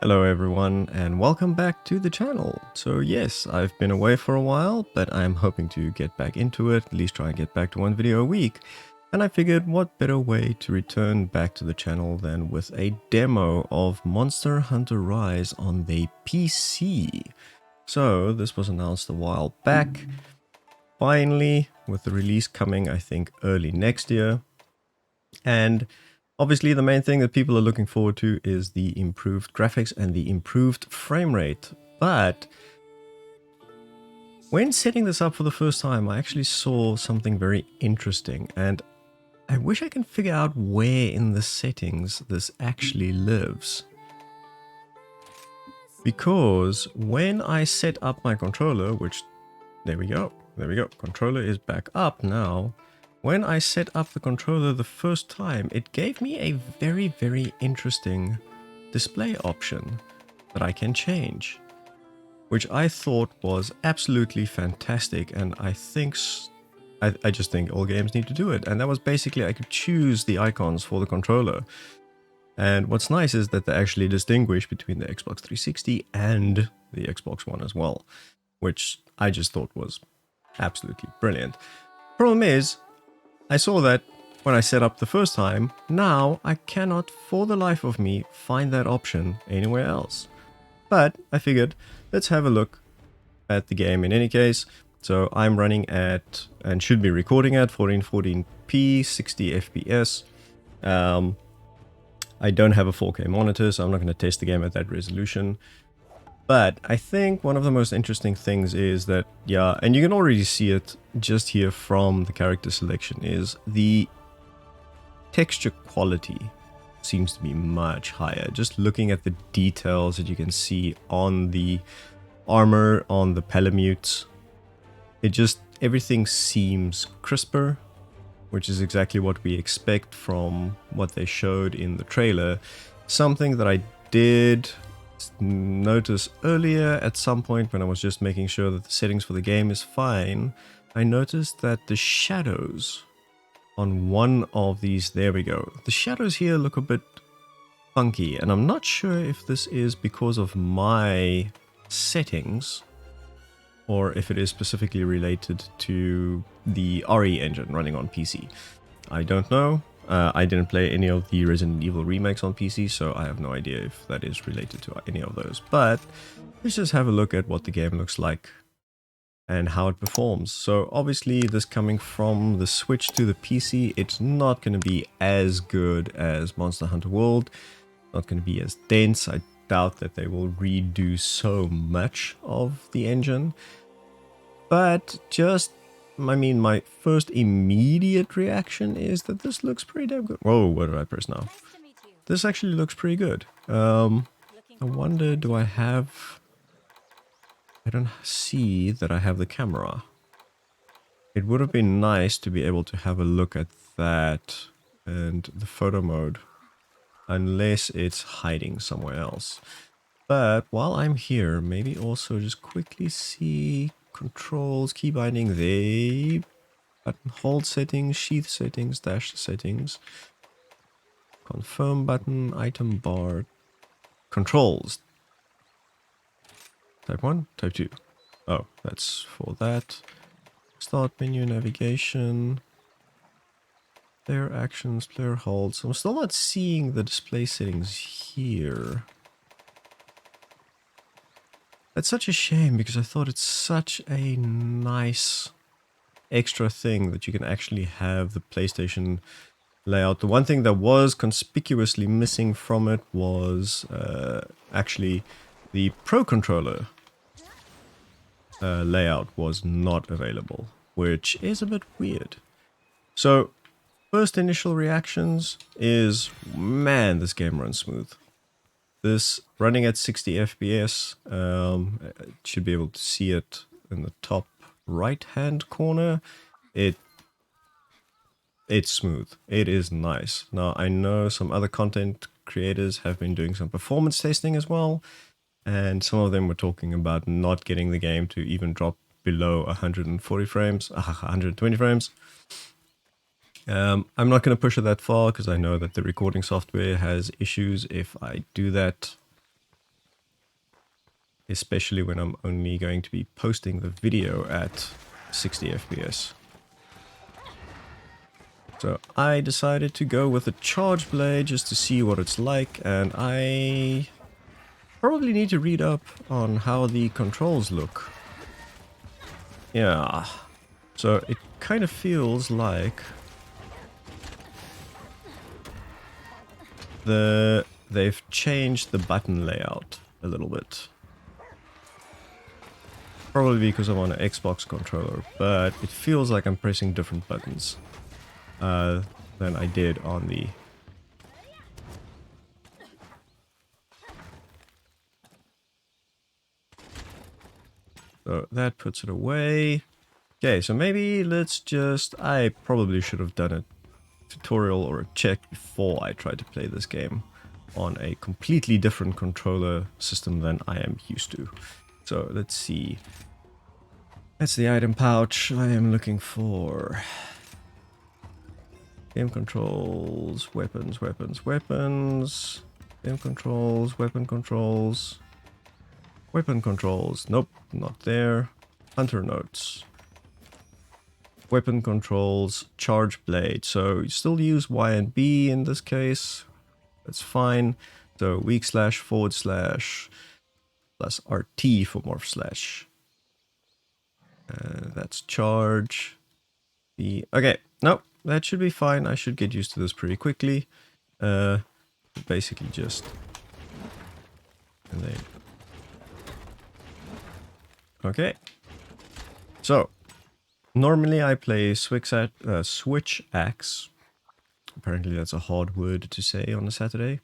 Hello everyone and welcome back to the channel. So yes, I've been away for a while, but I'm hoping to get back into it, at least try and get back to one video a week. And I figured what better way to return back to the channel than with a demo of Monster Hunter Rise on the PC. So this was announced a while back, finally, with the release coming I think early next year. And obviously, the main thing that people are looking forward to is the improved graphics and the improved frame rate. But when setting this up for the first time, I actually saw something very interesting, and I wish I can figure out where in the settings this actually lives. Because when I set up my controller, which, there we go, controller is back up now. When I set up the controller the first time, it gave me a very interesting display option that I can change, which I thought was absolutely fantastic, and I just think all games need to do it. And that was basically, I could choose the icons for the controller. And what's nice is that they actually distinguish between the Xbox 360 and the Xbox One as well, which I just thought was absolutely brilliant. Problem is, I saw that when I set up the first time. Now I cannot for the life of me find that option anywhere else. But I figured, let's have a look at the game in any case. So I'm running at, and should be recording at, 1440p, 60 FPS. I don't have a 4K monitor, so I'm not going to test the game at that resolution. But I think one of the most interesting things is that, yeah, and you can already see it just here from the character selection, is the texture quality seems to be much higher. Just looking at the details that you can see on the armor, on the palamutes, everything seems crisper, which is exactly what we expect from what they showed in the trailer. Something that I did notice earlier at some point when I was just making sure that the settings for the game is fine, I noticed that the shadows on one of these, there we go, the shadows here look a bit funky, and I'm not sure if this is because of my settings or if it is specifically related to the RE engine running on PC. I don't know. I didn't play any of the Resident Evil remakes on PC, so I have no idea if that is related to any of those. But let's just have a look at what the game looks like and how it performs. So obviously, this coming from the Switch to the PC, it's not going to be as good as Monster Hunter World. Not going to be as dense. I doubt that they will redo so much of the engine. But just, I mean, my first immediate reaction is that this looks pretty damn good. Whoa, what did I press now? This actually looks pretty good. I wonder, do I have... I don't see that I have the camera. It would have been nice to be able to have a look at that and the photo mode, unless it's hiding somewhere else. But while I'm here, maybe also just quickly see controls, key binding, button hold settings, sheath settings, dash settings, confirm button, item bar, controls. Type 1, type 2. Oh, that's for that. Start menu, navigation, player actions, player holds. I'm still not seeing the display settings here. That's such a shame, because I thought it's such a nice extra thing that you can actually have the PlayStation layout. The one thing that was conspicuously missing from it was actually the Pro Controller layout was not available, which is a bit weird. So first initial reactions is, man, this game runs smooth. This running at 60 FPS, should be able to see it in the top right hand corner. It's smooth. It is nice. Now I know some other content creators have been doing some performance testing as well, and some of them were talking about not getting the game to even drop below 140 frames, 120 frames. I'm not going to push it that far because I know that the recording software has issues if I do that. especially when I'm only going to be posting the video at 60 FPS. So I decided to go with a charge blade just to see what it's like, and I probably need to read up on how the controls look. Yeah, so it kind of feels like they've changed the button layout a little bit. Probably because I'm on an Xbox controller, but it feels like I'm pressing different buttons than I did on the... So that puts it away. Okay, so maybe let's just... I probably should have done a tutorial or a check before I tried to play this game on a completely different controller system than I am used to. So let's see. That's the item pouch I am looking for. Game controls, weapons, weapons, weapons. Game controls, weapon controls. Weapon controls, nope, not there. Hunter notes. Weapon controls, charge blade. So you still use Y and B in this case. That's fine. So weak slash, forward slash, plus RT for morph slash. That's charge. Okay, no, that should be fine. I should get used to this pretty quickly. Basically just... And then... Okay. So, normally I play switch axe. Apparently that's a hard word to say on a Saturday.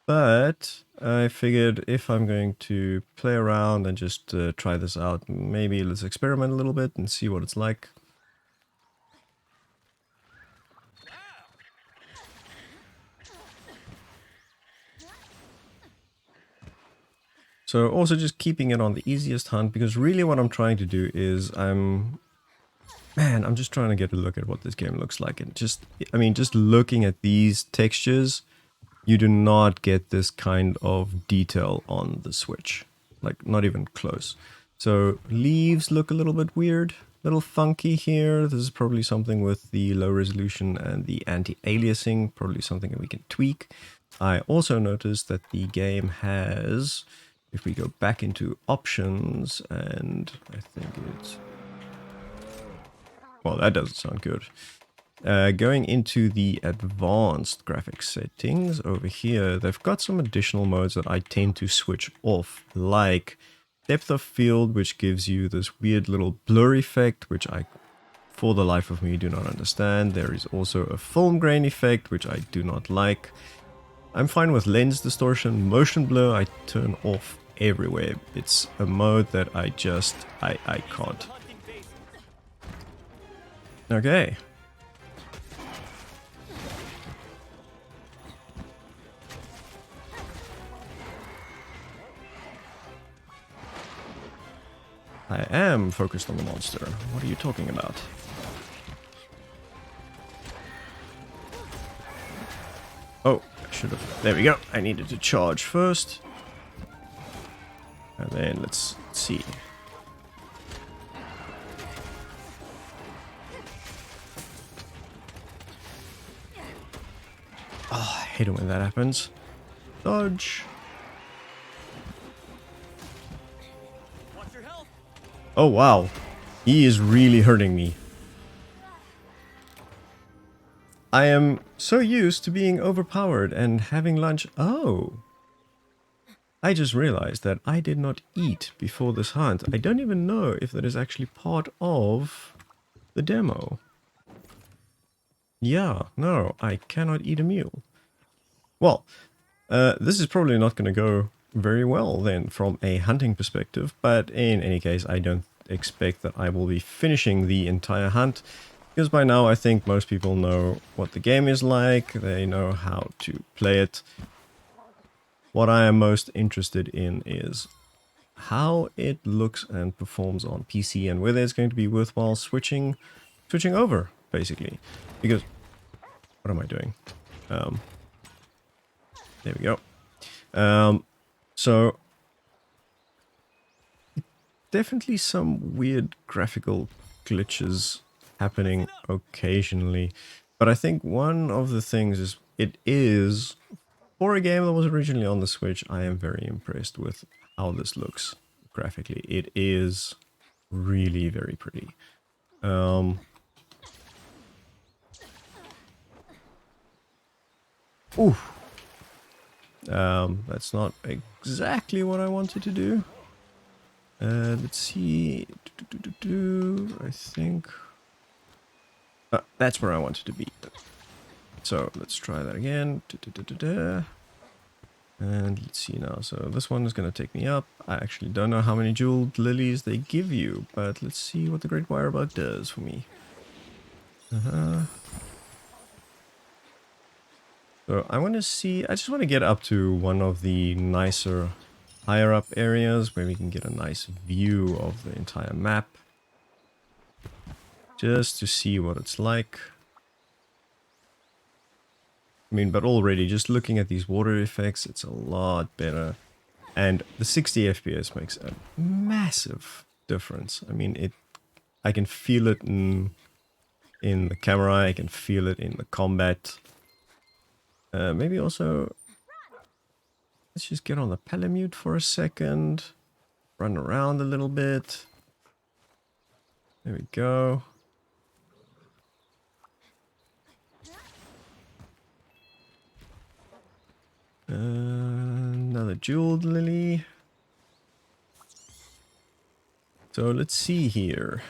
But I figured if I'm going to play around and just try this out, maybe let's experiment a little bit and see what it's like. So also just keeping it on the easiest hunt, because really what I'm trying to do is I'm just trying to get a look at what this game looks like. And just looking at these textures, you do not get this kind of detail on the Switch. Like, not even close. So, leaves look a little bit weird, a little funky here. This is probably something with the low resolution and the anti-aliasing, probably something that we can tweak. I also noticed that the game has, if we go back into options, and I think it's... Well, that doesn't sound good. Going into the advanced graphics settings over here, they've got some additional modes that I tend to switch off, like depth of field, which gives you this weird little blur effect, which I, for the life of me, do not understand. There is also a film grain effect, which I do not like. I'm fine with lens distortion. Motion blur, I turn off everywhere. It's a mode that I can't. Okay. I am focused on the monster. What are you talking about? Oh, I should have... There we go. I needed to charge first. And then let's see. Oh, I hate it when that happens. Dodge. Oh, wow. He is really hurting me. I am so used to being overpowered and having lunch. Oh. I just realized that I did not eat before this hunt. I don't even know if that is actually part of the demo. Yeah, no, I cannot eat a meal. Well, this is probably not going to go very well then from a hunting perspective, but in any case I don't expect that I will be finishing the entire hunt, because by now I think most people know what the game is like, they know how to play it. What I am most interested in is how it looks and performs on PC, and whether it's going to be worthwhile switching over, basically. Because, what am I doing? There we go. So definitely some weird graphical glitches happening occasionally. But I think one of the things is, it is, for a game that was originally on the Switch, I am very impressed with how this looks graphically. It is really very pretty. Ooh. That's not exactly what I wanted to do. Let's see. I think that's where I wanted to be. So let's try that again. And let's see now. So this one is going to take me up. I actually don't know how many jeweled lilies they give you, but let's see what the Great Wirebug does for me. So I want to see, I just want to get up to one of the nicer higher up areas where we can get a nice view of the entire map. Just to see what it's like. I mean, but already just looking at these water effects, it's a lot better. And the 60 FPS makes a massive difference. I mean, I can feel it in the camera, I can feel it in the combat. Maybe also, let's just get on the palamute for a second. Run around a little bit. There we go. Another jeweled lily. So let's see here.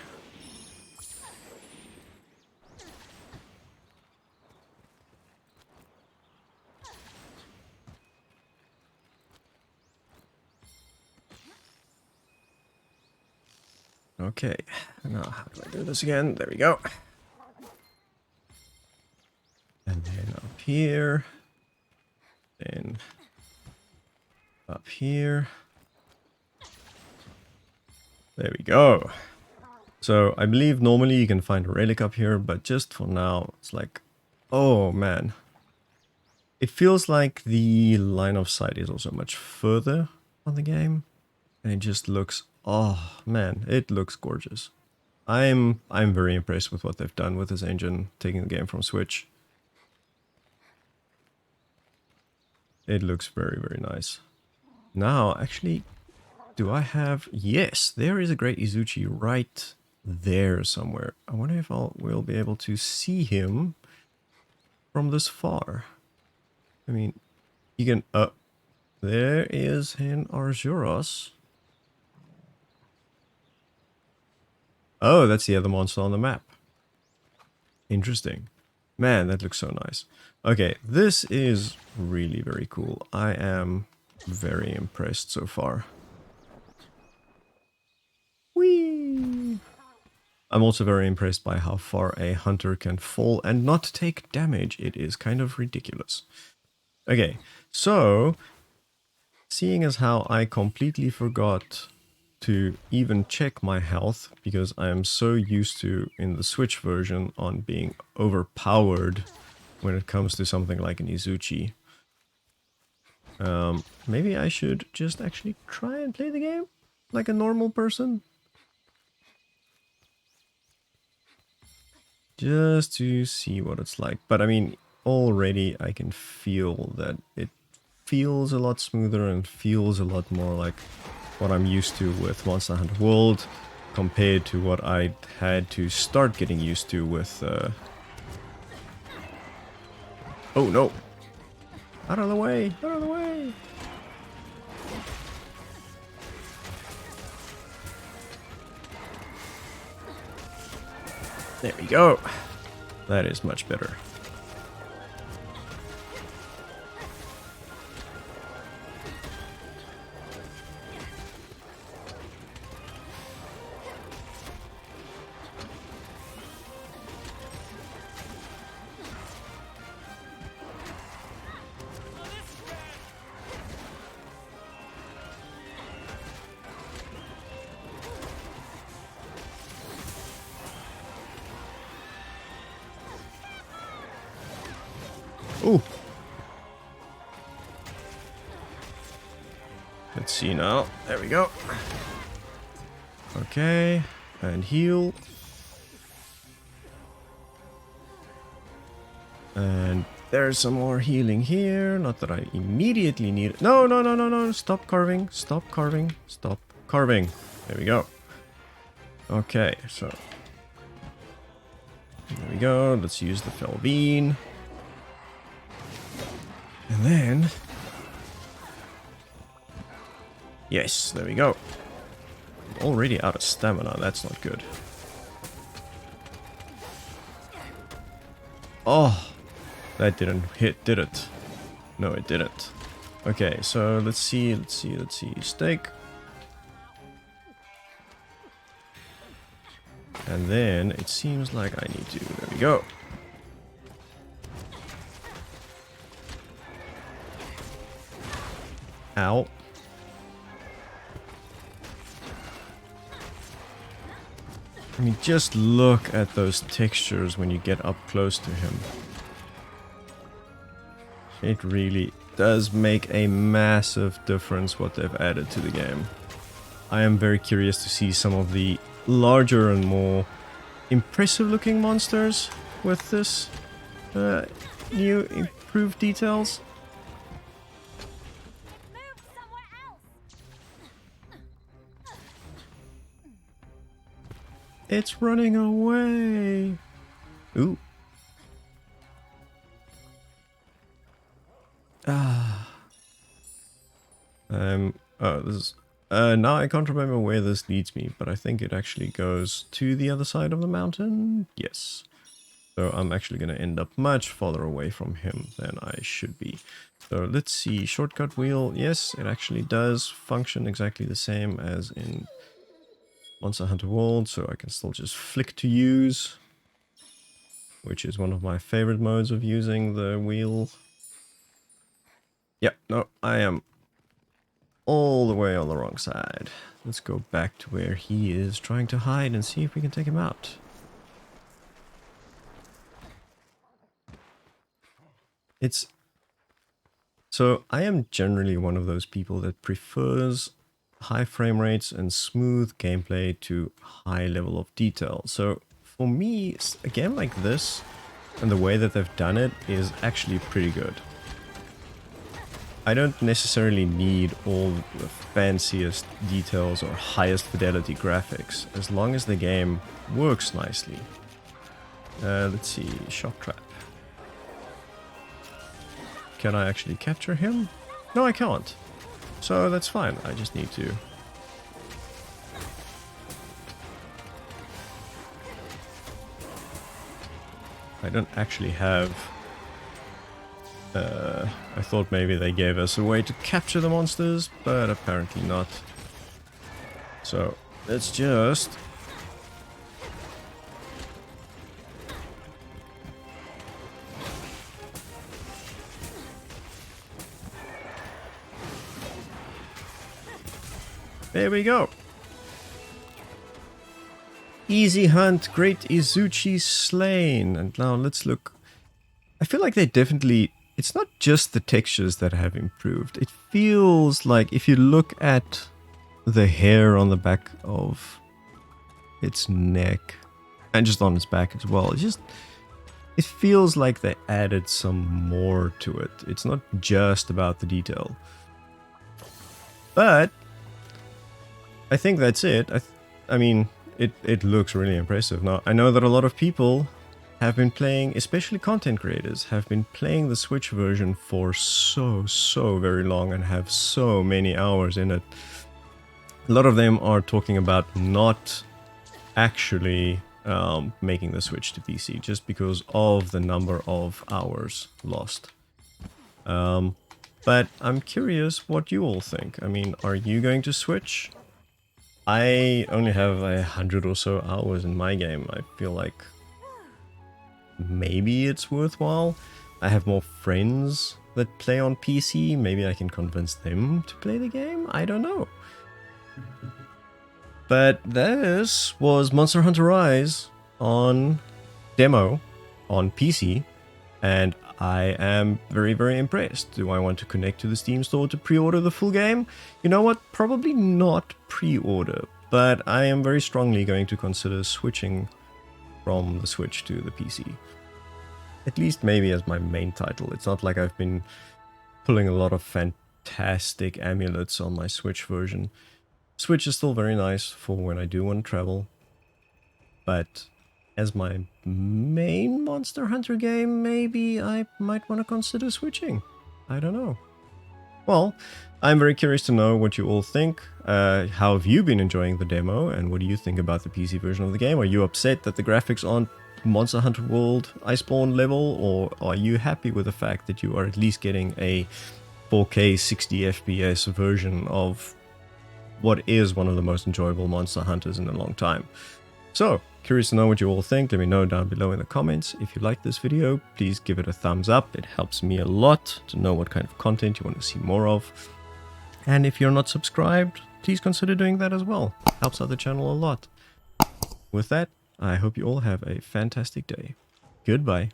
Okay, now how do I do this again? There we go. And then up here. Then up here. There we go. So I believe normally you can find a relic up here, but just for now, it's like, oh man. It feels like the line of sight is also much further on the game. And it just looks, oh man, it looks gorgeous. I'm very impressed with what they've done with this engine, taking the game from Switch. It looks very, very nice. Now, actually, do I have... Yes, there is a Great Izuchi right there somewhere. I wonder if we'll be able to see him from this far. I mean, you can... there is an Arzuros. Oh, that's the other monster on the map. Interesting. Man, that looks so nice. Okay, this is really very cool. I am very impressed so far. Whee! I'm also very impressed by how far a hunter can fall and not take damage. It is kind of ridiculous. Okay, so seeing as how I completely forgot to even check my health because I am so used to, in the Switch version, on being overpowered when it comes to something like an Izuchi. Maybe I should just actually try and play the game like a normal person. Just to see what it's like. But I mean, already I can feel that it feels a lot smoother and feels a lot more like what I'm used to with Monster Hunter World compared to what I had to start getting used to with... Oh no! Out of the way! Out of the way! There we go. That is much better. Ooh. Let's see now. There we go. Okay, and heal. And there's some more healing here. Not that I immediately need it. No, no, no, no, no. Stop carving. Stop carving. Stop carving. There we go. Okay, so. There we go. Let's use the Felbean. And then. Yes, there we go. I'm already out of stamina. That's not good. Oh, that didn't hit, did it? No, it didn't. Okay, so let's see. Steak. And then it seems like I need to. There we go. Ow. I mean, just look at those textures when you get up close to him. It really does make a massive difference what they've added to the game. I am very curious to see some of the larger and more impressive looking monsters with this new improved details. It's running away. Ooh. Ah. Oh, this is... now I can't remember where this leads me, but I think it actually goes to the other side of the mountain. Yes. So I'm actually going to end up much farther away from him than I should be. So let's see. Shortcut wheel. Yes, it actually does function exactly the same as in Monster Hunter World. So I can still just flick to use, which is one of my favorite modes of using the wheel. Yeah, no, I am all the way on the wrong side. Let's go back to where he is trying to hide and see if we can take him out. So I am generally one of those people that prefers high frame rates and smooth gameplay to high level of detail. So for me, a game like this and the way that they've done it is actually pretty good. I don't necessarily need all the fanciest details or highest fidelity graphics, as long as the game works nicely. Let's see, shock trap. Can I actually capture him? No, I can't. So that's fine, I just need to... I don't actually have... I thought maybe they gave us a way to capture the monsters, but apparently not. So, let's just... There we go. Easy hunt, great Izuchi slain. And now let's look. I feel like they definitely... It's not just the textures that have improved. It feels like if you look at the hair on the back of its neck and just on its back as well, it feels like they added some more to it. It's not just about the detail. But I think that's it. I mean, it looks really impressive. Now, I know that a lot of people have been playing, especially content creators, have been playing the Switch version for so very long and have so many hours in it. A lot of them are talking about not actually making the switch to PC just because of the number of hours lost. But I'm curious what you all think. I mean, are you going to switch? I only have 100 or so hours in my game. I feel like maybe it's worthwhile. I have more friends that play on PC. Maybe I can convince them to play the game. I don't know. But this was Monster Hunter Rise on demo on PC, and I am very impressed. Do I want to connect to the Steam store to pre-order the full game? You know what? Probably not pre-order, but I am very strongly going to consider switching from the Switch to the PC. At least maybe as my main title. It's not like I've been pulling a lot of fantastic amulets on my Switch version. Switch is still very nice for when I do want to travel, but as my main Monster Hunter game, maybe I might want to consider switching. I don't know. Well, I'm very curious to know what you all think. How have you been enjoying the demo, and what do you think about the PC version of the game? Are you upset that the graphics aren't Monster Hunter World Iceborne level, or are you happy with the fact that you are at least getting a 4K 60 FPS version of what is one of the most enjoyable Monster Hunters in a long time? So, curious to know what you all think. Let me know down below in the comments. If you like this video, please give it a thumbs up. It helps me a lot to know what kind of content you want to see more of. And if you're not subscribed, please consider doing that as well. It helps out the channel a lot. With that, I hope you all have a fantastic day. Goodbye.